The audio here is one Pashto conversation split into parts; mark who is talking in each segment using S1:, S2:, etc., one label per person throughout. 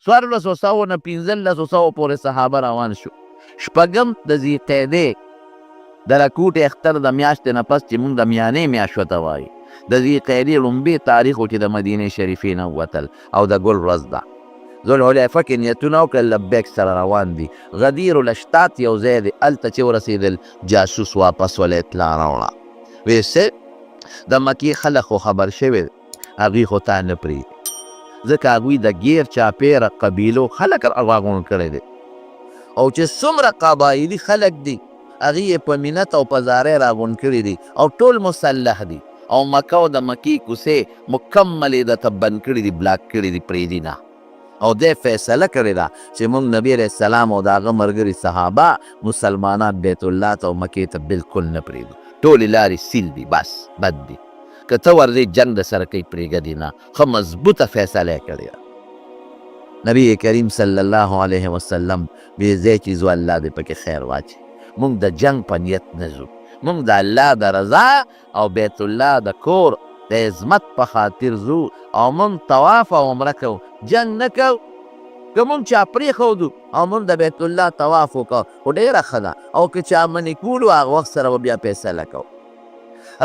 S1: 1400 نه 1500 پورې صحابه روان شو. شپږم د ذیقعدې د رکوټ اختر د میاشتې نه پس چې مونږ د میانې میاشت ورته وایي، د ذیقعدې لومبې تاریخ و چې د مدینې شریفې نه ووتل او د ګل ورځ ده. ذوالحلیفه کې نیتونه وکړل، لبیک سره روان دي. غدیر الاشتات یو ځای دی، هلته چې ورسېدل جاسوس واپس ول اطلاع راوړه، ویې څه د مکې خلک خو خبر شوي هغوی خو تا نه پرېږدي، ځکه هغوی د ګیر چاپېره قبیلو خلک راغونډ کړی دی، او چې څومره قبایلي خلک دي هغوی یې په مینت او په زارۍ راغونډ کړي دي او ټول مسلح دي، او مکه او د مکې کوڅې مکمل یې درته بند کړي دي، بلاک کړي دي، پرېږدي نه. او دی فیصله کړې ده چې موږ نبي علیه السلام او د هغه ملګري صحابه مسلمانان بیت الله ته او مکې ته بلکل نه پرېږدو، ټولې لارې سیل دي، بس بد دي، که ته ورځې جنګ د سره کوي پرېږدي نه. ښه مضبوطه فیصله یې کړې ده. نبی کریم صلی الله علیه وسلم بې ځای چې ځو الله دې پکې خیر واچي، موږ د جنګ په نیت نه ځو، موږ د الله د رضا او بیت الله د کور د عظمت په خاطر ځو، او موږ طواف او عمره کوو، جنګ نه کوو. که موږ چا پرېښودو او موږ د بیت الله طواف وکړو خو ډېره ښه ده، او که چا منې کولو هغه وخت سره به بیا فیصله کوو.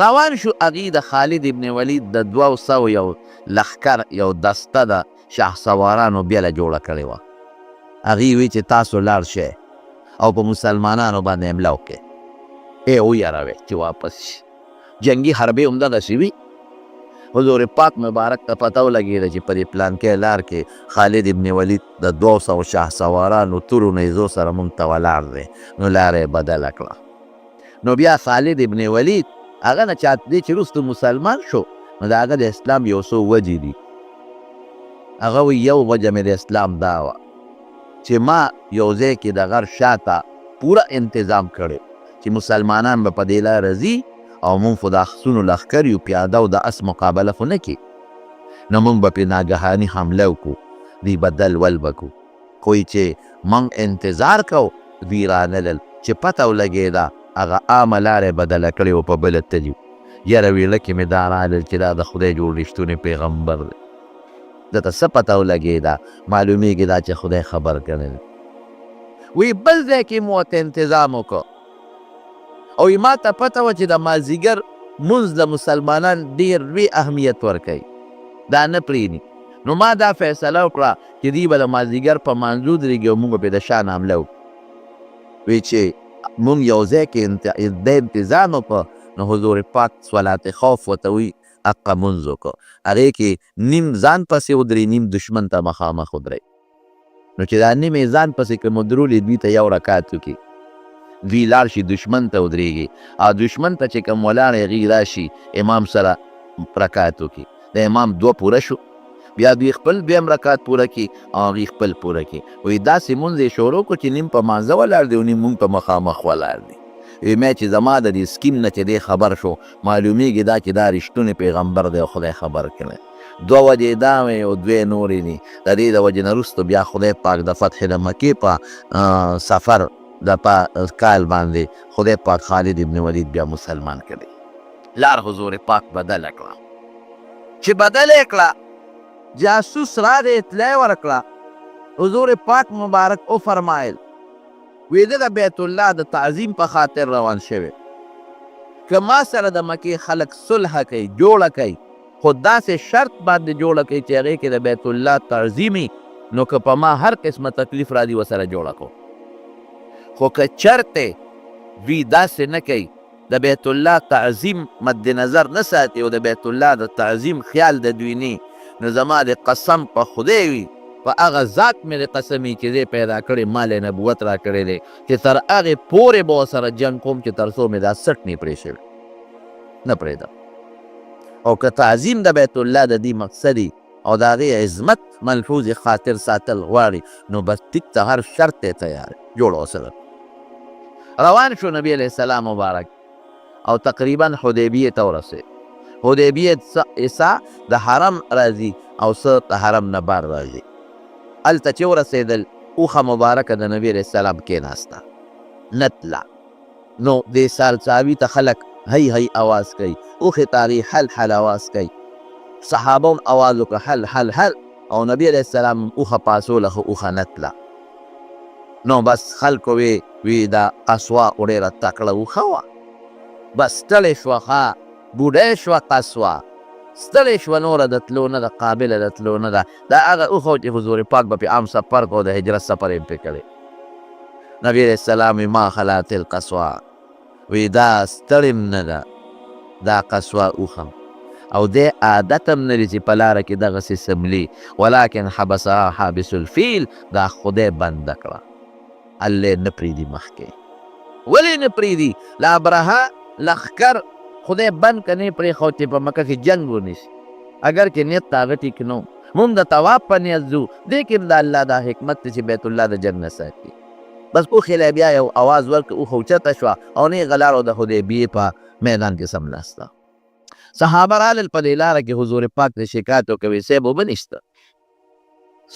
S1: روان شو هغوی د خالد ابن ولید د 200 یو لښکر یو دسته د شهسوارانو بیله جوړه کړې وه. هغوی وی چې تاسو لاړ شئ او په مسلمانانو باندې حمله وکړئ، ویاروئ چې واپس شي. جنګي حربې همدغسې وي. حضور پاک مبارک ته پته ولګېده چې په دې پلانکۍ لار کې خالد ابن ولید د 200 شهسوارانو تورو نیزو سره موږ ته ولاړ دی، نو لاره یې بدله کړه. نو بیا خالد ابن ولید هغه نه چا دی چې وروسته مسلمان شو، نو د هغه د اسلام یو څو وجې دي. هغه وایي یو وجه مې د اسلام دا وه چې ما یو ځای کې د غر شاته پوره انتظام کړی چې مسلمانان به په دې لاره ځي او مونږ خو د اخسونو لښکر یو، پیاده او د اس مقابله خو نه کي، نو مونږ به پرې ناګهاني حمله وکړو، دوی به دل ول به کړو. خو چې مونږ انتظار کو دوی رانلل، چې پته ولګېده هغه عامه لاره یې بدله کړې وه، په بله تلي یاره ویله کې مې دا رالل چې دا د خدای جوړ رښتونی پیغمبر دی. درته څه پته ولګېده؟ معلومېږي دا چې خدای خبر کړی دی. وی بل ځای کې مو ورته انتظام وکړو، او ما ته پته وه چې د مازدیګر مونځ د مسلمانان ډېر لوی اهمیت ورکوي، دا نه پرېږدي. نو ما دا فیصله وکړه چې دوی به د مازدیګر په مانځو درېږي او مونږ به پرې د شان حمله وکړو. وی چې مونږ یو ځای کې د انتظام وکړو، نو حضور پاک صلات خوف ورته وایي حقه مونځ وکړو، هغې کې نیم ځان پسې ودرې، نیم دشمن ته مخامخ ودرئ. نو چې دا نیم یې ځان پسې که مدرولې دوی ته یو رکعت وکړي، دوی لاړ شي دشمن ته ودرېږي، او دشمن ته چې کوم ولاړ هغوی راشي امام سره رکعت وکړي، د امام 2 پوره شو، بیا دوی خپل دویم رکعت پوره کړي او هغوی خپل پوره کړي. وایي داسې مونځ یې شروع کړو چې نیم په مانځه ولاړ دی او نیم مونږ په مخامخ ولاړ دی. مې چې زما د دې سکیم نه چې دی خبر شو، معلومیږي دا چې دا رښتونی پیغمبر دی او خدای خبر کړی. 2 وجې دا وې او 2 نورې دي. د دې د وجې نه وروسته بیا خدای پاک د فتح د مکې په سفر د کال باندې خدای پاک خالد ابن ولید بیا مسلمان کړی. لار حضور پاک بدله کړه. چې بدله یې کړه، جاسوس راغی اطلاع یې ورکړه، حضور پاک مبارک او فرمایل ویده د بیت الله د تعظیم په خاطر روان شوی، که ما سره د مکې خلک صلح کوي، جوړه کوي، خو داسې شرط باندې جوړه کوي چې هغې کې د بیت الله تعظیمي، نو که په ما هر قسمه تکلیف راځي ورسره جوړه کو. خو که چرته دوی داسې نه کوي، د بیت الله تعظیم مد نظر نه ساتي او د بیت الله د تعظیم خیال د دوی نه، نو زما د قسم په خدای وي، په هغه ذات مې د قسمي چې دی پیدا کړی، مال نبوت را کړی دی، چې تر هغې پورې به ورسره جنګ کوم چې تر څو مې دا سټ نه پرې شوی، نه پرېږدم. او که تعظیم د بیت الله د دې مقصدي او د هغې عظمت ملحوظ خاطر ساتل غواړي، نو بس ټیک ته هر شرط یې تیار جوړ ورسره. روان شو نبی علیه السلام مبارک او تقریبا حدیبیې ته ورسېد. حدیبیې څه د حرم راځي او څه د حرم نه بار راځي. هلته چې ورسېدل، اوښه مبارکه د نبی علیه السلام کېناسته، نه تله. نو دې سالچاوي ته خلک هی هی آواز کوي، اوښې ته هغې حل حل آواز کوي، صحابه هم آواز وکړه حل حل حل، او نبی علیہ السلام اوخه پاسوله خو اوخه نه تله. نو بس خلکو وی دا قصوا خو ډېره تکړه اوښه وه. بس ستړې شوه ښه بوډۍ شوه قصوا، ستړې شوه نوره د تلو نه ده، قابله د تلو نه ده. دا هغه اوښه چې حضور پاک به پې عام سفر کو، د هجرت سفر یې پې کړی. نبی علیہ السلام وی ما خلات القصوا، وی دا ستړې نه ده دا قصوا اوښه، او دی عادت هم نه لري چې په لاره کې دغسې سملي، ولکن حبسها حابس الفیل، دا خدای بنده کړه، الله یې نه پرېږدي مخکې. ولې نه پرېږدي؟ له ابرهه لښکر خدای بند که نه یې پرېښود چې په مکه کې جنګ ونیسي، اگر چې نیت د هغه ټیک نه و. مونږ د طواف په نیت ځو، دې کې هم د الله دا حکمت دی چې بیت الله د جنګ نه ساتي. بس اوښې له بیا یو اواز ورکړه، اوښه اوچته شوه او نیغه لاره د حدیبیې په میدان کې سملاسته. صحابه رالل په دې لاره کې حضور پاک ته شکایت وکړ، ویې صاحب اوبه نشته.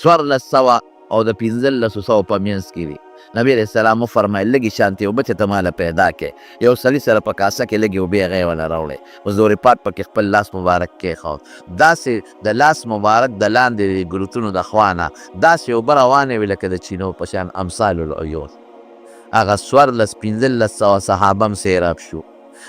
S1: 1400 او د 1500 په منځ کې دي. نبی علیہ السلام وفرمایل لږې شانتې اوبه چې ته ماله پیدا کړې. یو سړي سره په کاسه کې لږې اوبې هغه یې ونه راوړې. حضور پاک پکې خپل لاس مبارک کېښود، داسې د لاس مبارک د لاندې ګروتونو د خوا نه داسې اوبه روانې وې لکه د چینو په شان، امثال العیون. هغه 1400 صحابه هم سیراب شو،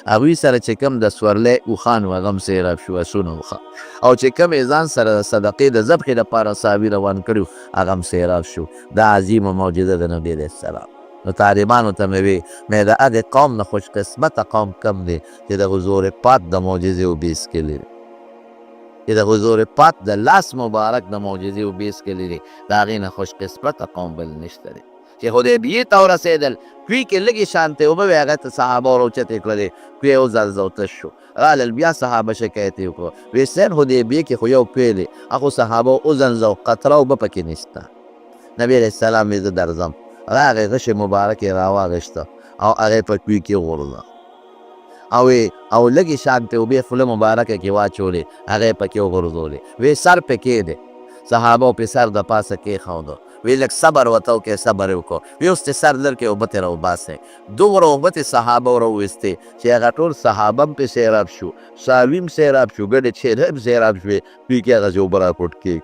S1: هغوی سره چې کوم د سورلی اوښان و هغه هم سیراب شو، اسونه اوښه، او چې کوم یې ځان سره د صدقې د ذبحې دپاره صحابي روان کړي وو هغه هم سیراب شو. دا عظیمه معجزه د نبي علیه السلام. نو طالبانو ته مې وی مې د هغې قوم نه خوش قسمته قوم کم دی چې د حضور پاک د معجزې وبیس کې لري، چې د حضور پاک د لاس مبارک د معجزې وبیس کې لري، د هغې نه خوش قسمته قوم بل نشته دی. چې حدیبیې ته ورسېدل، کوی کې لږې شانتې اوبه وې، هغه ته صحابه ور اوچتې کړلې، کوی یې وځلزه او تش شو. رالل بیا صحابه شکایت یې وکړو، ویې سید حدیبیې کې خو یو کوی دی، هغه صحابه وځلزه او قطره اوبه پکې نشته. نبی علیه السلام ویې زه درځم، راغی غشې مبارک یې راواغېسته او هغې په کوی کې وغورځه، او لږې شانتې اوبې خوله مبارکه کې واچولې، هغې پکې وغورځولې. ویې سر پې کېدې، صحابو پې سر د پاسه کېښوده، وی لږ صبر ورته وکړئ، صبر یې وکړو، وی اوس دې سر لر کې اوبه ترې راوباسئ. دومره اوبه ترې صحابه راوویستې چې هغه ټول صحابه هم پرې سیراب شو، صحابي هم سیراب شو، ګډې چیرې هم سیراب شوې، دوی کې هغسې اوبه راکوټ کېږي.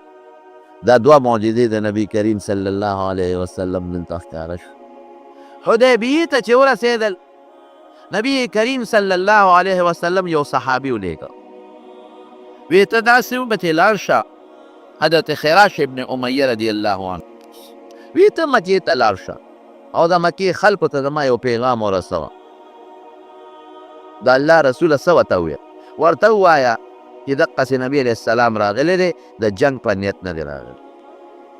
S1: دا دوه معجزې د نبي کریم صلی الله علیه وسلم دلته ښکاره شو. حدیبیې ته چې ورسېدل، نبي کریم صلی الله علیه وسلم یو صحابي ولېږه، وی ته داسې وبتې لاړ شه، حضرت خراش ابن امیه رضی الله عنه وی ته مکې ته لاړ شه او د مکې خلکو ته زما یو پیغام ورسوه. د الله رسوله څه ورته وویل؟ ورته ووایه چې دقسې نبي علیه السلام راغلی دی، د جنګ په نیت نه دی راغلی،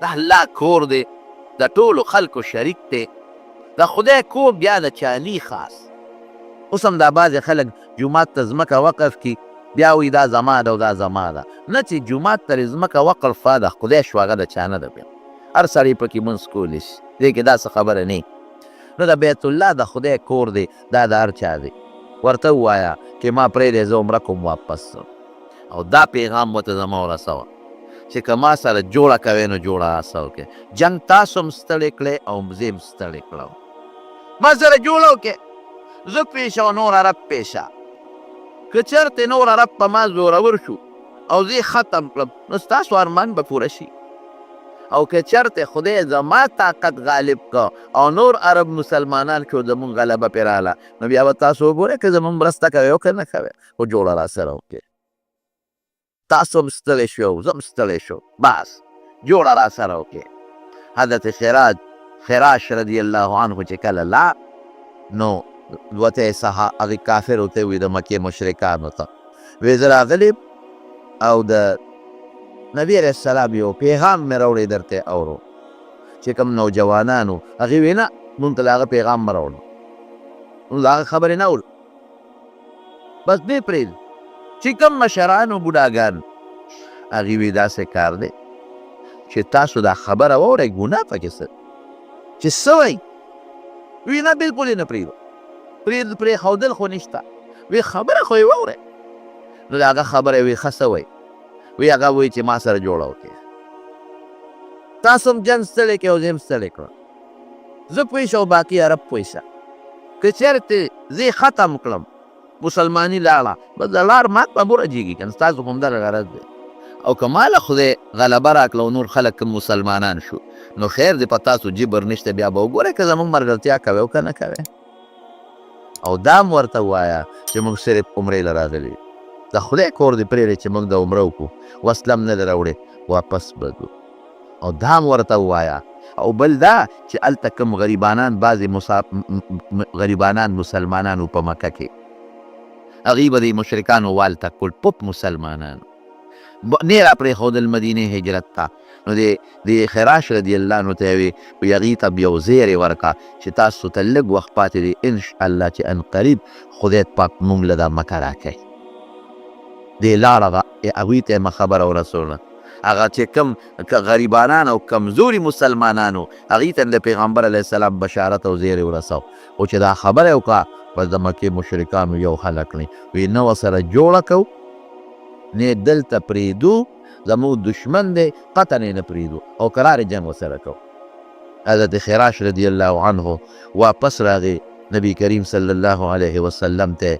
S1: د الله کور دی، د ټولو خلکو شریک دی، د خدای کور بیا د چالي خاص. اوس هم دا بعضې خلک جومات ته ځمکه وقف کي، بیا وایي دا زما ده او دا زما ده، نه چې جومات ته ځمکه وقف ده خدای شو، هغه د چا نه ده، بیا هر سړی پکې منځ کولی شي، دې کې داسې خبره نه. نو د بیت الله د خدای کور دی، دا د هر چا دی. ورته ووایه چې ما پرېږدی زه عمره کوم واپس سم، او دا پیغام ورته زما ورسوه چې که ما سره جوړه کوې نو جوړه راسه وکړې، جنګ تاسو هم ستړی کړی او زه هم ستړی کړم، ما سره جوړه وکړې، زه پیشه او نور عرب پیشه. که چېرته نور عرب په ما زورور شو او زه ختم کړم نو ستاسو ارمان به پوره شي، او که چرته خدای زما طاقت غالب که او نور عرب مسلمانان که زمون غلبه پې راله نو بیا به تاسو وګورئ که زمون مرسته کوئ او که نه کوئ، خو جوړه راسره وکړئ. تاسو هم ستړی شو، زه هم ستړی شو، بس جوړه راسره وکړئ. حضرت خراش رضی الله عنه چې کله لا نو وته هغې کافر ورته ووایي د مکې مشرکانو ته، وایي زه راغلی او د نبی علیه السلام یو پیغام مې راوړی درته اورو، چې کوم نوجوانانو هغې وایي نه مونږ ته د هغه پیغام مه راوړه، مونږ د هغه خبرې نه اورو، بس دې پرېږدي. چې کوم مشران و بوډاګان هغې وایي داسې کار دی چې تاسو دا خبره واورئ، ګناه پکې څه چې څه وایي؟ وایي نه بلکل یې نه پرېږدو، پرېښودل خو نشته، وایي خبره خو یې واورئ. نو د هغه خبره یې وایي ښه څه وایي؟ وی هغه وایي چې ما سره جوړه وکړې، تاسو هم جنګ ستړی کړئ او زه هم ستړی کړم، زه پوه شه او باقي عرب پوه شه، که چېرته زه ختم کړم مسلماني لاړه بس د لار مات به مه رجېږي که نه، ستاسو همدغه غرض دی، او که ما له خدای غلبه راکړه او نور خلک کوم مسلمانان شو. نو خیر دی په تاسو جبر نشته، بیا به وګورئ که زموږ ملګرتیا کوئ او که نه کوئ. او دا هم ورته ووایه چې موږ صرف عمرې له راغلي، د خدای کور دې پرېږدی چې موږ د عمره وکړو، وسله هم نه دې راوړې، واپس به ځو. او دا هم ورته ووایه. او بل دا چې هلته کوم غریبانان بعضې غریبانان مسلمانانو په مکه کې، هغوی به د مشرکانو والته کړل، پټ مسلمانانو نه یې راپرېښودل مدینې هجرت ته. نو د خراش رضی الله عنه ته یې وی هغې ته بیا یو زیری ورکړه چې تاسو ته لږ وخت پاتې دی، انشاءالله چې ان قریب خدای پاک مونږ له دا مکه راکوي. دې لاړه هغوی ته یې خبره ورسوله. هغه چې کم غریبانان او کمزوري مسلمانانو، هغوی ته د پیغمبر علیه السلام بشارت او زیری ورسو. خو چې دا خبره یې وکړه، بس د مکې مشرکانو یو هلک نه وی نه ورسره جوړه کوو، نه دلته پرېږدو، زموږ دشمن دی، قطعا یې نه پرېږدو او قرار جنګ ورسره کوو. حضرت خراش رضی الله عنه واپس راغی نبی کریم صلی الله علیه وسلم ته،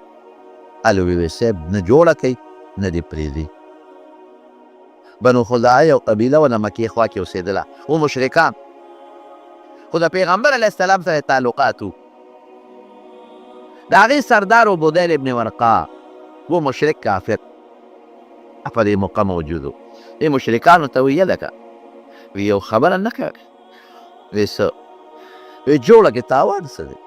S1: هلو وی صاحب نه جوړه کوي نه دې پرېږدي. بنو خزاعه یو قبیله وه، د مکې خوا کې اوسېدله، و مشرکان، خو د پیغمبر علیه السلام سره تعلقات وو. د هغې سردار و بدیل ابن ورقا، و مشرک کافر په دې موقع موجود و. دې مشرکانو ته ویې لکه وی یو خبره نه کوې، وی څه؟ وی جوړه کې تاوان څه دی؟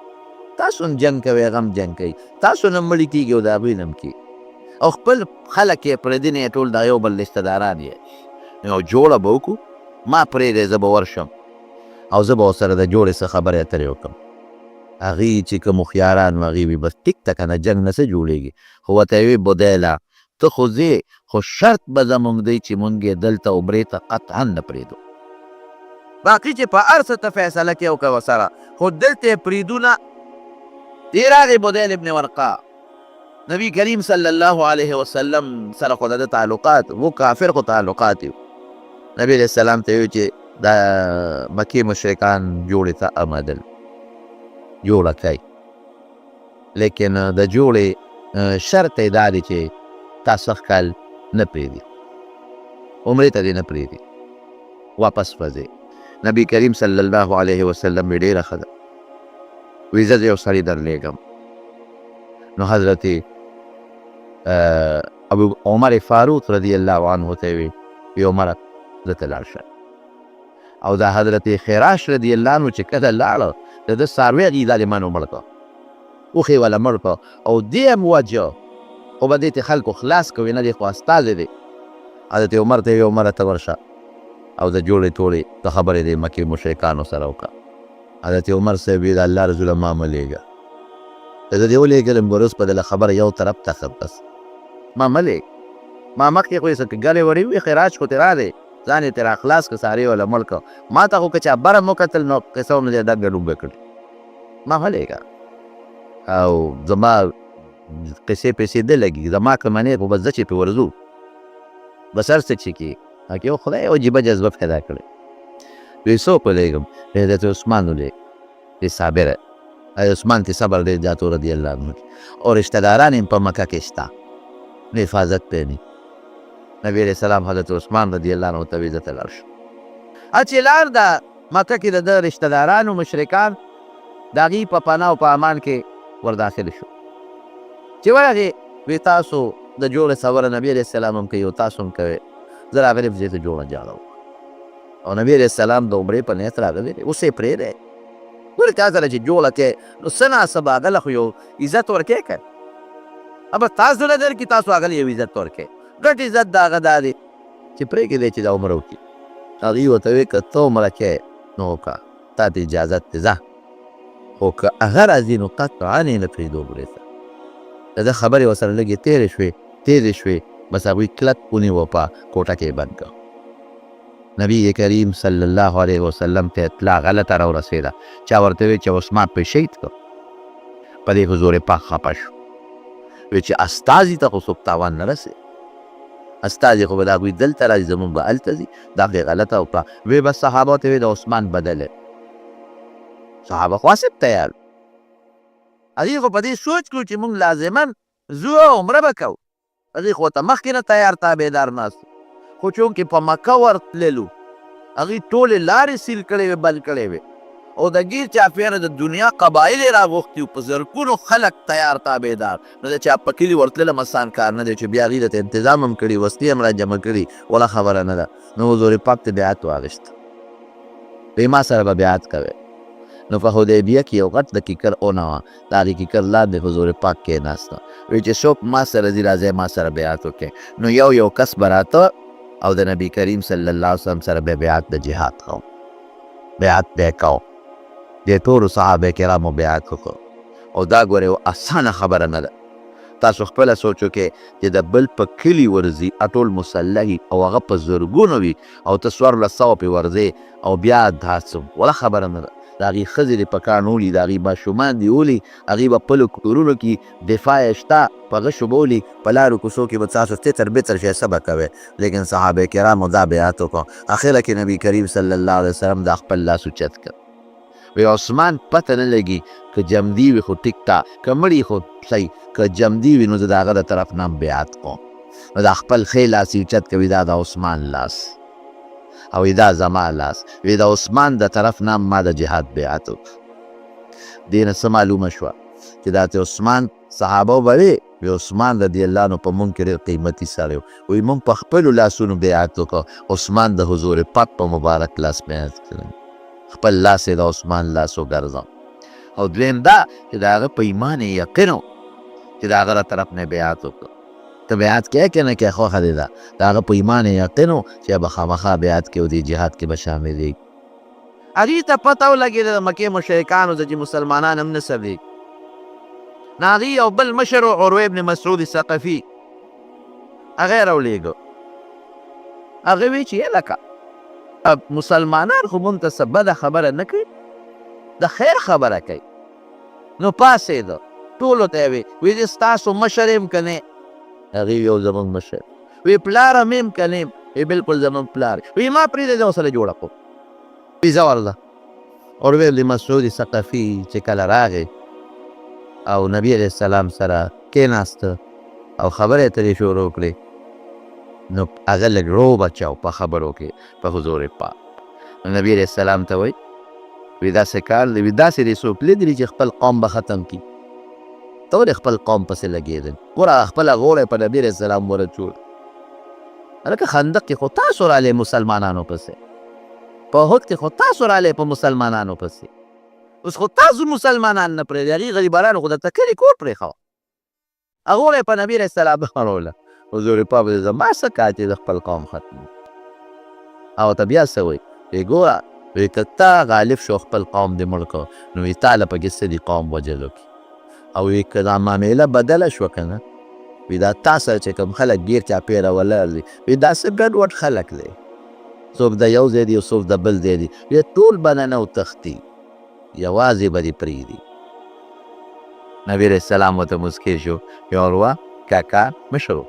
S1: تاسو هم جنګ کوئ، هغه هم جنګ کوي، تاسو نه مړي کېږي او د هغوی نه هم کېږي، او خپل خلک یې پردي نه یې ټول د یو بل رشته داران یې. نو جوړه به وکړو، ما پرېږدی زه به ورشم او زه به ورسره د جوړې څه خبرې اترې وکړم. هغوی چې کوم هوښیاران وو هغوی وي بس ټیک ته که نه جنګ نه څه جوړېږي. خو ورته یې وی بدیله ته خو ځې، خو شرط به زمونږ دی چې مونږ یې دلته عمرې ته قطعا نه پرېږدو، باقي چې په هر څه ته فیصله کې وکړه ورسره، خو دلته یې پرېږدو نه. دې راغی بدیل ابن ورقا، نبی کریم صلی الله علیه وسلم سره خو د ده تعلقات و، کافر خو تعلقات یو. نبی علیه السلام ته ویل چې د مکې مشرکان جوړې ته آمدل، جوړه کوي، لیکن د جوړې شرط یې دا دی چې تا سخت کال نه پرېږدي، عمرې ته دې نه پرېږدي، واپس به ځې. نبی کریم صلی الله علیه وسلم وی ډېره ښه ده، وی زه یو سړی درلېږم. نو حضرت ابو عمر فاروق رضی الله عنه ته وی عمره زه ته لاړ شه. او دا حضرت خراش رضی الله عنه چې کله لاړه، د ده څاروی هغې دا د منو مړ کړه، اوښې والا مړ کړه، او دې هم وجه خو به دې ته خلکو خلاص کوي نه، دی خو استازی دی. حضرت عمر ته یې عمره ته ورشه او د جوړې ټولې ته خبرې د مکې مشرکانو سره وکړه. حضرت عمر صاحب وی د الله رسوله ما مه لېږه، زه دې ولېږلم ګروس په دله خبره یو طرف ته ښه، بس ما مه لېږ، ما مخکې خو یې څه ګلې وړې وي، خراج خو ترې راغی، ځان یې ترې راخلاص کړه، څاروي والا مړ کړه. ما ته خو که چا بره مو کتل نو قصه هم نه دی ډکه ډوبه کړې، ما مه لېږه. او زما قصې پیسې ده لګي، زما که منې خو بس زه چې پرې ورځو بس هر څه چې کېږي هغې یو خدای یو عجیبه جذبه پیدا کړې. دوی څوک ولېږم؟ حضرت عثمان ولېږ، دی صابره، عثمان کې صبر ډېر زیات و رضی الله عنه، او رشته داران یې په مکه کې شته، نو حفاظت پرې نه. نبی علیه السلام حضرت عثمان رضی الله عنه ته وی زه ته لاړ شم. چې لاړ د مکه کې د ده رشته دارانو مشرکان د هغې په پناه او په امان کې ورداخل شو. چې ورغې وی تاسو د جوړې خبره نبی علیه السلام هم کوي او تاسو هم کوئ، زه راغلی ځای ته جوړه جاړه وکړه، او نبی علیه السلام د عمرې په نیت راغلی دی، اوس یې پرېږدی. ګورې تا سره چې جوړه کوې نو څه ناڅه هغله خو یو عزت ورکوې که نه، بس تاسو نه درکړي، تاسو هغله یو عزت ورکوې. ګډ عزت د هغه دا دی چې پرېږدی چې دا عمره وکړي. هغې ورته ویې که ته عمره کوې نو وکړه، تا ته اجازت دی ځه، خو که هغه راځي نو قطعا یې نه پرېږدو عمرې ته. د ده خبرې ورسره لږې تېرې شوې، بس هغوی کلک ونیوه، په کوټه کې یې بند کړه. نبی کریم صلی الله علیه وسلم ته اطلاع غلطه راورسېده، چا ورته ویل چې عثمان پرې شهید کړه. په دې حضور پاک خفه شو، وی چې استازي ته خو څوک تاوان نه رسېږي، استازي خو به د هغوی دلته راځي، زمونږ به هلته ځي، دا خو یې غلطه وکړه. وی بس صحابه ته وی د عثمان بدل، صحابه خو هسې تیار، هغې خو په دې سوچ کړو چې مونږ لازما ځو او عمره به کوو، هغې خو ورته مخکې نه تیار تابعدار ناست، خو چونکې په مکه ورتللو هغوی ټولې لارې سیل کړې وې، بند کړې وې، او د ګیر چاپېره د دنیا قبایل یې راغوښتي وو، په زرګونو خلک تیار تابعدار. نو د چا په کلي ورتللم اسان کار نه دی چې بیا هغوی درته انتظام هم کړي، وسلې هم را جمع کړي، ولا خبره نه ده. نو حضور پاک ته بیعت واخېسته، وایي ما سره به بیعت کوئ. نو په حدیبیه کې یو غټ د کیکر اونه وه، د هغې کیکر لاندې حضور پاک کېناسته، وایي چې څوک ما سره ځي راځئ ما سره بیعت وکړئ. نو یو کس به راته او د نبي کریم صلی الله علیه وسلم سره به بیعت د جهاد کوو، بیعت به یې کوو. دې ټولو صحابه کرامو بیعت وکړو. او دا ګورې یو اسانه خبره نه ده. تاسو خپله سوچ وکړئ چې د بل په کلي ورځي، ټول مسلح او هغه په زرګونو وي، او ته 1400 پې ورځې او بیا دا څه ولا خبره نه ده. د هغې ښځې دې په کاڼ ولي، د هغې ماشومان دې ولي، هغې به خپلو کورونو کې دفاع یې شته، په غشو به ولي، په لارو کوڅو کې به تاسو تتر بتر شئ، څه به کوئ. لیکن صحابه کرامو دا بیعت وکړو. اخره کې نبي کریم صلی الله علیه وسلم دا خپل لاس اوچت کړ، وی عثمان پته نه لګي که جمدي وي خو ټیک تا، که مړي خو صحیح، که جمدي وي نو زه د هغه د طرف نه بیعت کوم. نو دا خپل ښی لاس یې اوچت کوي، دا د عثمان لاس، او دا زما لاس، وی د عثمان د طرف نه ما د جهاد بیعت وکړ. دې نه څه معلومه شوه چې دا ته عثمان صحابه وویل، وی عثمان رضی الله عنه په مونږ کې ډېر قیمتي سړی و، وی مونږ په خپلو لاسونو بیعت وکړو. عثمان د حضور پاک په مبارک لاس بیعت کړی، خپل لاس یې د عثمان لاس وګرځاو. او دویم دا چې د هغه په ایمان یې یقین و چې د هغه له طرف نه بیعت وکړو. ته بیعت کې که نه کې خوښه دې ده، د هغه په ایمان یې یقین و چې به خامخا بیعت کې او دې جهاد کې به شاملېږي. هغې ته پته ولګېده د مکې مشرکانو ته چې مسلمانان هم نه صبرېږي. نو هغې یو بل مشر و عروه ابن مسعود ثقفي، هغه یې راولېږه. هغه وی چې لکه مسلمانان خو مونږ ته څه بده خبره نه کوي، د خیر خبره کوي. نو پاڅېده، ټولو ته یې وی چې ستاسو مشر یم که نه؟ هغې یو زمونږ مشر. وی پلار هم یم که نه یم؟ وی بلکل زمونږ پلار. وی ما پرېږدئ زه ورسره جوړه کوم. وی ځه ورله. عروه ابن مسعود ثقفي چې کله راغی او نبی علیه السلام سره کېناسته او خبرې اترې شروع کړې، نو هغه لږ رو بچاو په خبرو کې په حضور پاک. نبی علیه السلام ته وایي وی داسې کار دی، وی داسې دې څوک لیدلي چې خپل قوم به ختم کړي، ته ولې خپل قوم پسې لګېدل؟ ګوره خپله غوړه په نبي علیه السلام ورچول. هلکه خندق کې خو تاسو رالی مسلمانانو پسې، په احد کې خو تاسو رالی په مسلمانانو پسې، اوس خو تاسو مسلمانان نه پرېږدي، هغې غریبانانو خو درته کلي کور پرېښوه. هغه په نبي علیه السلام اړوله. حضور پاک وایي زما څه کار چې د خپل قوم ختم. او ته بیا څه وایي؟ وایي ګوره، وایي که تا غالب شو خپل قوم دې مړ کړ، نو وایي تا له پکې څه دي قوم وجلو کې. او وایي که دا معامله بدله شوه که نه، وایي دا تا سره چې کوم خلک ګیر چاپېره ولاړ دي، وایي دا څه ګډوډ خلک دی، څوک د یو ځای دي او څوک د بل ځای دي، وایي ټول به ننه وتښتي، یوازې به دې پرېږدي. نبي علیه السلام ورته مسکی شو، وایي عروه کاکا مشر و،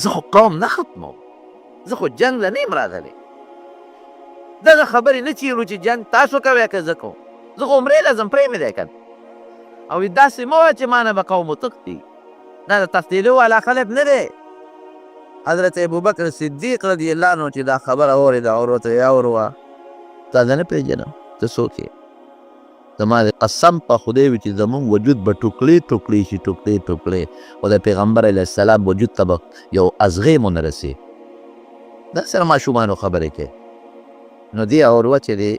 S1: زه خو قوم نه ختموم، زه خو جنګ له نه یم راغلی. دغه خبرې نه چیرو چې جنګ تاسو کوئ که زه کوم، زه خو عمرې له ځم پرېږمې دی که. او داسې مه وایه چې ما نه به قوم وتښتي، دا د تښتېدو والا خلک نه دی. حضرت ابوبکر صدیق رضی الله عنه چې دا خبره اورېده، عروه ته یا عروه تا زه نه پېژنم، ته څوک یې؟ زما د قسم په خدای وي چې زمونږ وجود به ټوکړې ټوکړې شي، ټوکړې ټوکړې، خو د پیغمبر علیه السلام وجود ته به یو ازغې مو نه رسي. دا سره ماشومانو خبرې کوي. نو دې عروه چې دی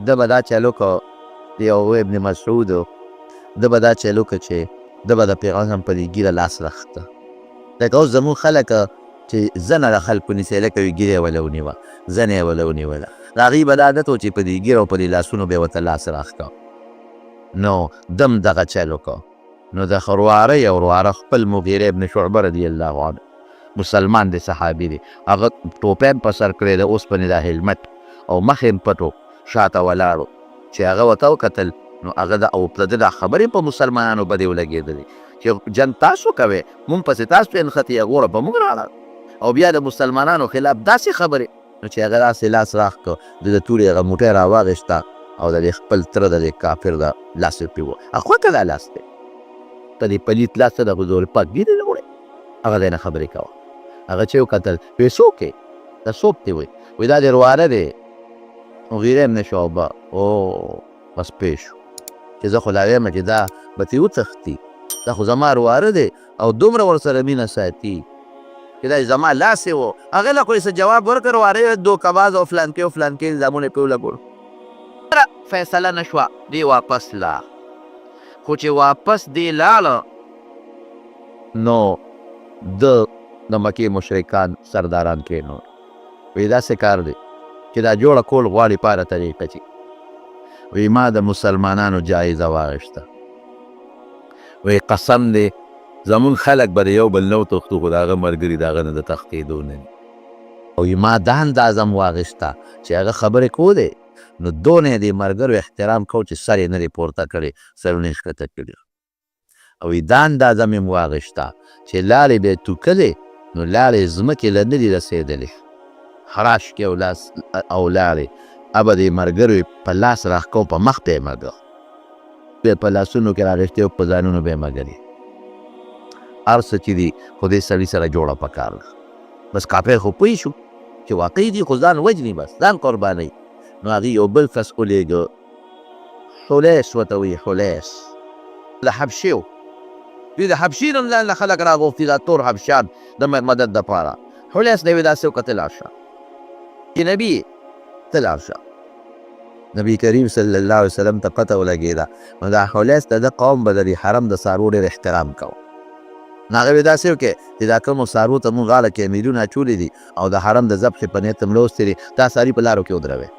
S1: ده به دا چلو که د عروه ابن مسعود و، ده به دا چلو که چې ده به د پیغمبر په دې ګیره لاس راخته. لکه اوس زمونږ خلک چې زنه د خلکو نیسي، لکه وي ګیره یې وله ونیوه، زنه یې وله ونیوله، د هغې به دا عادت و چې په دې ګیره او په دې لاسونو به یې ورته لاس راښکه. نو دم دغه چل وکړه. نو د خرواره یو ورواره خپل مغیره ابن شعبه رضی الله عنه، مسلمان دی، صحابي دی، هغه ټوپی هم په سر کړی د اوسپنې دا هلمټ، او مخ یې پټ و، شاته ولاړ و. چې هغه ورته وکتل نو هغه او د ده دا خبرې په مسلمانانو بدې ولګېدلې چې جنګ تاسو کوئ، مونږ پسې تاسو نښتې، غوره په مونږ راغله. او بیا د مسلمانانو خلاف داسې خبرې، نو چې هغه داسې لاس راښ کړه، د تورې هغه موټی راواغېسته او د دې خپل تره د دې کافر د لاس پې و. خوښه دا لاس دی، په دې پلیت لاس ته د حضور پاک ګیرې نه وړې، هغه دی نه خبرې کوه. هغه چې وکتل وایي څوک یې دا څوک دی وایي دا دې رواره دی مغیره ابن شعبه او بس پوه شو چې زه خو لا وایم چې دا به ترې وتښتي دا خو زما رواره دی او دومره ورسره مینه ساتي چې دا زما لاس یې و هغې له خو یې څه جواب ورکړ واره یې دوکباز او فلانکې او فلانکې الزامونه یې پرې ولګول فیصله نه شوه دی واپس لاړ خو چې واپس دی لاړه نو د مکې مشرکان سرداران کېنول وایي داسې کار دی چې دا جوړه کول غواړي په هره طریقه چې وایي ما د مسلمانانو جایزه واخیسته وایي قسم دی زمونږ خلک به د یو بل نه وتښتو خو د هغه ملګري د هغه نه د تښتېدو نه دي او ما دا اندازه م واخیسته چې هغه خبرې کو دی نو دونه یې د ملګرو احترام کو چې سر یې نه دی پورته کړی سرونه یې ښکته کړي او دا اندازه مې م واخیسته چې لارې به یې توکلې نو لارې ځمکې له نه دي رسېدلې خراش کې او لارې ابه د ملګرو په لاس راښکو په مخ ته یې مږه په لاسونو کې راغښتې او په ځانونو به یې مږلې هر څه چې دي خو دې سړي سره جوړه پکار ده بس کافر خو پوه شو چې واقعي دي خو ځان وجني بس ځان قربانوي نو هغې یو بل کس ولېږه حلیس ورته وایي حلیس له حبشې و دوی د حبشې نه لاندې خلک راغوښتي دا تور حبشیان د مدد دپاره حلیس نه یې داسې وکړه ته لاړ شه چې نبي ته لاړ شه نبي کریم صلی الله علیه وسلم ته پته ولګېده نو دا حلیس د ده قوم به د حرم د څارو ډېر احترام کوه نو هغه به داسې وکړې چې دا کومو څارو ته مونږ غاړه کې امیرونه اچولي دي او د حرم د ذبحې په نیت هم لوستې دي دا څاري په لارو کې ودروي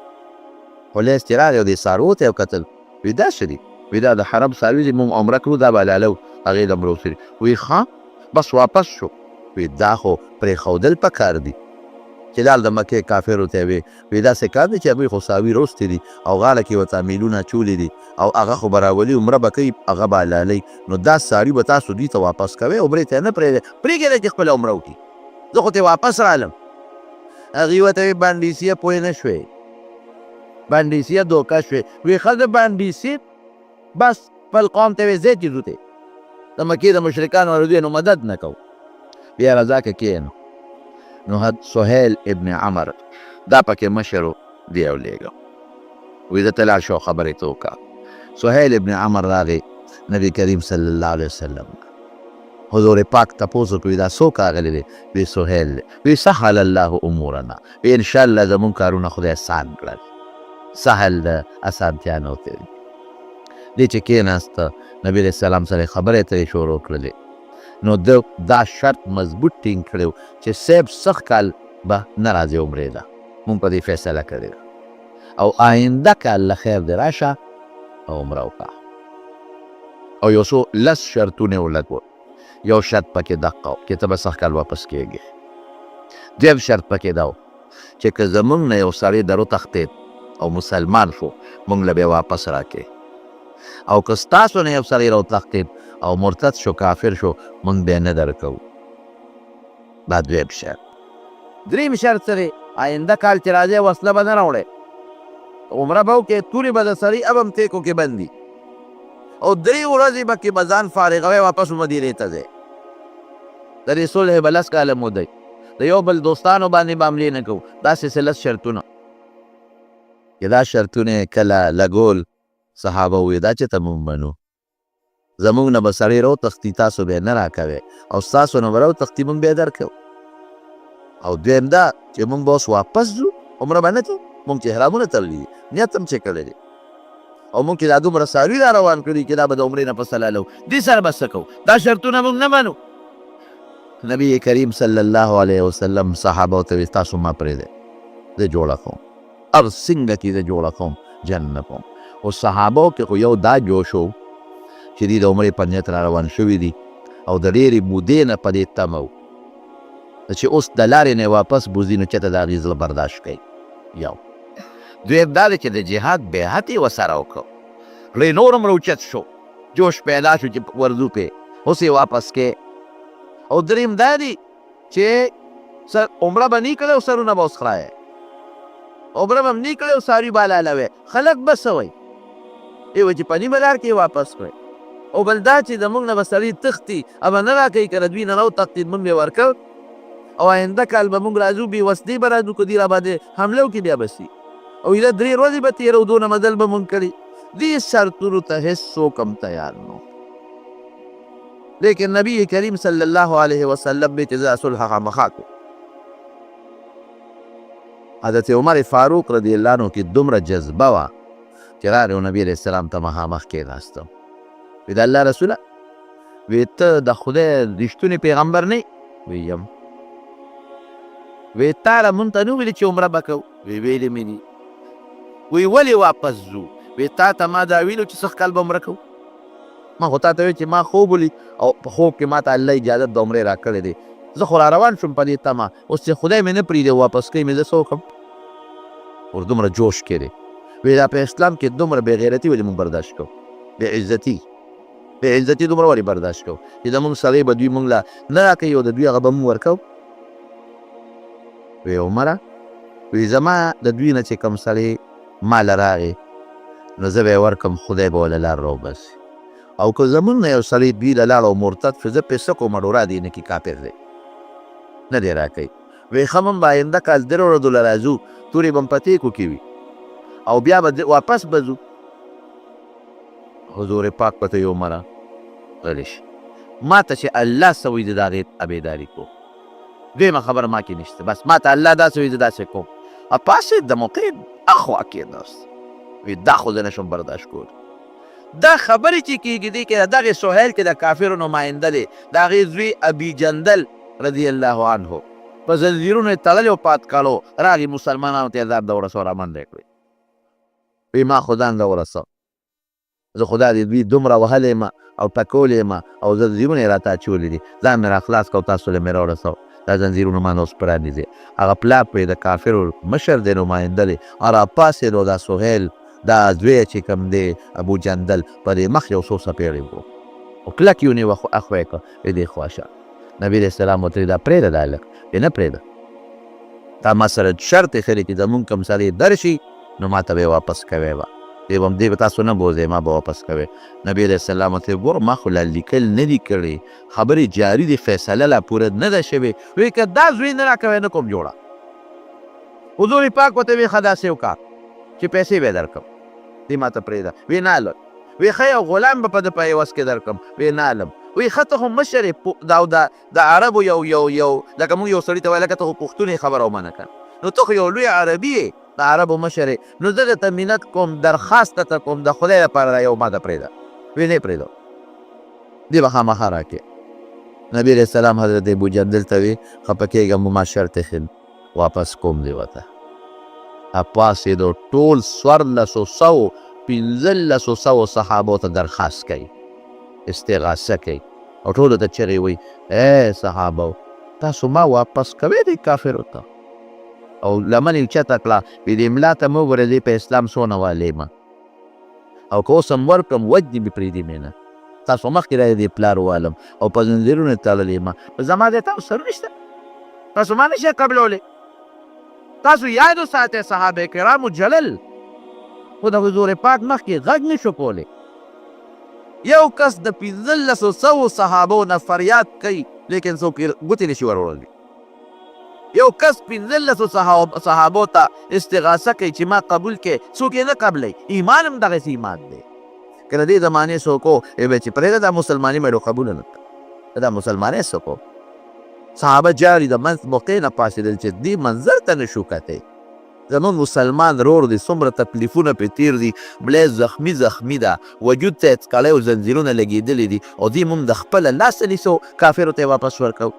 S1: حلیس چې راغی او دې څارو ته یې وکتل وایي دا څه دي وایي دا د حرم څاروي دي مونږ عمره کړو دا به حلالو هغې له مړو سري وایي ښه بس واپس شو وایي دا خو پرېښودل پکار دي چې لال د مکې کافرو ته یې وایي داسې کار دی چې هغوی خو څاروي روستې دي او غاړه کې ورته میلونه اچولي دي او هغه خو به راولي عمره به کوي هغه به حلالوي نو دا څاروي به تاسو دوی ته واپس کوئ عمرې ته یې نه پرېږدئ پرېږدئ چې خپله عمره وکړي زه خو ترې واپس رالم هغې ورته وایي بانډیسیه پوه نه شوې بانډیسیه دوکه شوې وایي ښه د بانډیسي بس خپل قوم ته یې ځئ چې ځو د مکې د مشرکانو ورودوی نو مدد نه کوو بیا رضا که کښېنو نو سهیل ابن عمر دا پکې مشر و دی ولېږه وایي ده ته لاړ شو خبرې ته وکړه سهیل ابن عمر راغی نبی کریم صلی الله علیه وسلم حضور پاک تپوس وکړي دا څوک راغلی دی وایي سهیل دی وایي سهل الله امورنا وایي انشاءالله زمونږ کارونه خدای آسان کړل سهل د اسانتیا نه وتې دې چې کېناسته نبي علیه السلام سره خبرې ته یې شروع کړلې نو ده دا شرط مضبوط ټینګ کړی و چې صاحب سخت کال به نه راځي عمرې ده مونږ په دې فیصله کړې ده او آینده که الله خیر دې راشه او عمره وکړه او یو څو لس شرطونه یې ولګول یو شرط پکې دقه و چې ته به سخت کال واپس کېږې دویم شرط پکې دا و چې که زمونږ نه یو سړی در وتښتېد او مسلمان شو مونږ له به یې واپس راکړې او که ستاسو نه یو سړی راوتښتېد او مرتد شو کافر شو مونږ به نه درکوو دا دویم شرط دریم شرط څه دی آینده کال چې راځې وسله به نه راوړې عمره به وکړې تورې به د سړي اب هم تیکو کې بندي او 3 ورځې به کې به ځان فارغوی واپس مدینې ته ځې د دې صلح به 10 کاله مودی د یو بل دوستانو باندې به حملې نه کوو داسې سلس شرطونه چې دا شرطونه کله لګول صحابه وویل دا چې ته مونږ منو زمونږ نه به سړی راوتښتي تاسو به یې نه راکوئ او ستاسو نه به راوتښتي مونږ به یې درکوو او دویم دا چې مونږ به اوس واپس ځو عمره به نه کوو مونږ چې احرامونه تړلي دي نیت هم چې کړی دی او مونږ چې دا دومره څاروي را روان کړي چې دا به د عمرې نه پس حلالوو دې سره به څه کوو دا شرطونه مونږ نه منو نبي کریم صلی الله علیه وسلم صحابو ته ویل تاسو ما پرېږدئ زه جوړه کوم هر څنګه چې زه جوړه کوم جنت کوم او صحابو کې خو یو دا جوش و چې دوی د عمرې په نیت را روان شوي دي او د ډېرې مودې نه په دې تمه و چې اوس د لارې نه واپس بوځي نو چېرته د هغې زړه برداشت کوي یو دویم دا دی چې د جهاد بیعت یې ورسره وکړو زړه یې نور هم راوچت شو جوش پیدا شو چې ورځو پې اوس یې واپس کې او دریم دا دی چې عمره به نه کړی او سرونه به اوس خرایې عمره به هم نه کړی او څاروي به حلالوی خلک به څه وایي وایي چې په نیمه لار کې یې واپس کړی او بل دا چې زمونږ نه به سړي تښتي ابه نه راکوي که د دوی نه راوتښتېد مونږ یې ورکړ او آینده کال به موږ راځو بې وسلې به راځو که دوی راباندې حمله وکړي بیا به سي او ایله 3 ورځې به تېروو دونه مزل به مونږ کړي دې شرطونو ته هېڅوک هم تیار نه لیکن نبی کریم صلی الله علیه وسلم به چې زه صلح خامخا کړو حضرت عمر فاروق رضی الله عنه کې دومره جذبه وه چې راغی نبي علیه السلام ته مخامخ کېناستم وی د الله رسوله وی ته د خدای رښتونی پیغمبر نه وی یم وی تا له مونږ ته نه ویلي چې عمره به کوو وی ویلې مې دي وی ولې واپس ځو وی تا ته ما دا ویلو چې سږ کال به عمره کوو ما خو تا ته ویل چې ما خوب ولید او په خوب کې ما ته الله اجازت د عمرې راکړی دی زه خو را روان شوم په دې تمه اوس چې خدای مې نه پرېږدي واپس کوي مې زه څه وکړم ور دومره جوش کې دی وی دا په اسلام کې دومره بې غیرتي ولې مونږ برداشت کوو بې عزتي دومره ولې برداشت کوو چې زمونږ سړی به دوی مونږ له نه راکوي او د دوی هغه به مونږ ورکوو وی عمره وی زما د دوی نه چې کوم سړی ما له راغی نو زه به یې ورکړم خدای به وله لار راوباسي او که زمونږ نه یو سړی دوی له لاړ او مرتد شو زه پې څه کوم ډورا دی نه کې کافر دی نه دی راکوي وی ښه من به آینده کال 3 ورځو له راځو تورې به م په تیکو کې وي او بیا به واپس به ځو حضور پاک په ته یې عمره غلی شي ما ته چې الله څه وایي زه د هغې تابعداري کوم دویمه خبره ما کې نشته بس ما ته الله داسې وایي زه داسې کوم پاسې د موقع اخوا کېناست وی دا خو زه نشم برداشت کول دا خبرې چې کېږي دې کې د دغې سهیل کې د کافرو نماینده دی د هغې زوی ابي جندل رضی الله عنه په زنځیرونو یې تړلی او پات کړو راغی مسلمانانو ته یې ځان د ورسو رامنډی کړی وی ما خو ځان د ورسو زه خو دا د دوی دومره وهلی یم او ټکولی یم او زنځیرونه یې راته اچولی دي ځان مې راخلاص کړه او تاسو له مې راورسو دا زنځیرونه ما نه اوس پرانیځي هغه پلار پرې د کافرو مشر دی نماینده دی راپاڅېدو دا سهیل دا زوی چې کوم دی ابو جندل په دې مخ یو څو څپېړې وو او کلک یې ونیوه اخوا یې کړه دې خوا شه نبي علیه السلام ورته دا پرېږده دا هلک نه پرېږده تا ما سره شرط یې خلي چې زمونږ کوم سړی درشي نو ما ته به یې واپس کوی به دې به تاسو نه بوځئ ما به واپس کوی نبي علیه السلام ورته ګوره ما خو لا لیکل نه دي کړي خبرې جاري دي فیصله لا پوره نه ده شوې وی که دا زوی نه راکوی نه کوم جوړه حضور پاک ورته وی ښه داسې وکړه چې پیسې به یې درکړم دې ما ته پرېږده وی نه هلک وی ښه یو غلام به په ده په عوض کې درکړم وی نه هلم وی ښه ته خو مشر یې د عربو یو لکه موږ یو سړي ته وایي لکه ته خو پښتون یې خبره ومنه کړه نو ته خو یو لوی عربي یې د عربو مشر یې نو زه درته منت کوم درخواست درته کوم د خدای لپاره دا یو ما ته پرېږده وی نه یې پرېږده دې به خامخا راکړې نبي علیه السلام حضرت ابو جندل ته وی خفه کېږم ما شرط ایښی واپس کوم دې ورته پاڅېدو ټول 1500 صحابو ته درخواست کوي استغاثه کوي او ټولو ته چغې وایي ای صحابو تاسو ما واپس کوئ دې کافرو ته او لمن یې اوچته کړه وی دې ملا ته مه وګوره دې په اسلام څونه والی ما او که اوس هم ورکړم وجنې مې پرېږدي مې نه تاسو مخکې رایې دې پلار والم او په زنځیرونو یې تړلی ما زما دې تاسو سره نشته تاسو ما نشئ قبلولی تاسو یاد وساتئ صحابه کرامو جلل خو د حضور پاک مخکې غږ نشو کولی یو کس د 1500 صحابو نه فریاد کوي لیکن څوک یې ګوتې نشي وروړلی یو کس 1500 صحابو ته استغاثه کوي چې ما قبول کې څوک یې نه قبلی ایمان هم دغسې ایمان دی که د دې زمانې څوک و به چې پرېږده دا مسلماني مې قبوله نه کړه دا مسلمانۍ څوک و صحابه جاري د منځ موقع نه پاڅېدل چې دې منظر ته نه شو کتی زمونږ مسلمان رور دی څومره تکلیفونه پرې تېر دي ملی زخمي ده وجود ته یې څکلی او زنځیرونه لګېدلي دي او دې مونږ د خپله لاسه نیسو کافرو ته یې واپس ورکوو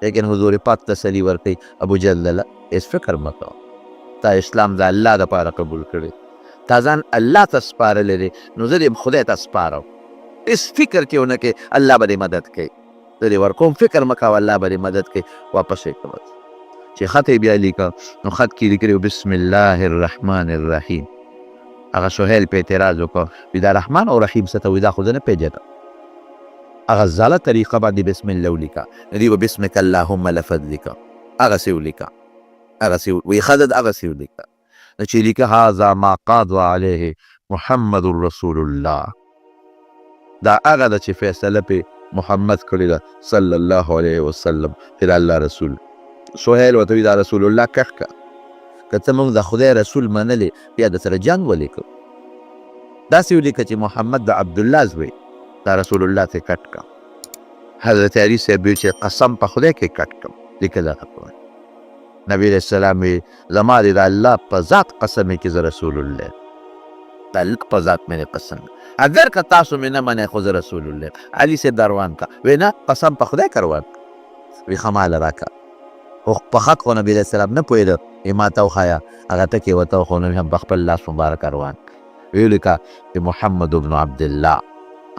S1: لیکن حضور پاک تسلي ورکوي ابو جندله هېڅ فکر مه کوه تا اسلام د الله دپاره قبول کړی تا ځان الله ته سپارلی دی نو زه دې خدای ته سپارم هېڅ فکر کې ونه کې الله به دې مدد کوي زه دې ورکوم فکر مه کوه الله به دې مدد کوي واپس یې کوه چې خط یې بیا لیکه نو خط کې لیکلي بسم الله الرحمن الرحیم هغه سهیل په اعتراض وکړه وی دا رحمان او رحیم څه ته وایي دا خو زه نه پېژنم هغه زاله طریقه باندې بسم الله ولیکه دوی به بسمک اللهم لفظ لیکه هغسې ولیکه وی ښه ده هغسې ولیکه چې لیکه هذا ما قاضى علیه محمد رسول الله دا هغه ده چې فیصله پې محمد کړې ده صلی الله علیه وسلم چې د الله رسول سهیل ورته وایي دا رسول الله کټ کړه، که ته موږ د خدای رسول منلې بیا د سره جنګ ولیکو. داسې ولیکه چې محمد د عبدالله زوی دا رسول الله ته کټ کړه. حضرت علي صاحب وایي چې قسم په خدای کې کټ کړم، لیکه دغه په نبی علیه السلام وی زما دې د الله په ذات قسم کې زه رسول الله، د الله په ذات مې قسم، اگر که تاسو مې نه منئ خو زه رسول الله. علي صاحب دا روان کا وی نه قسم په خدای که روان کا. وی ښه ماله راکړه. خو په حق خو نبی علیه السلام نه پوهېده، وی ما ته وښایه، هغه ټکې ورته وښونه، هم په خپل لاس مبارک روان وی ولیکه چې محمد بن عبدالله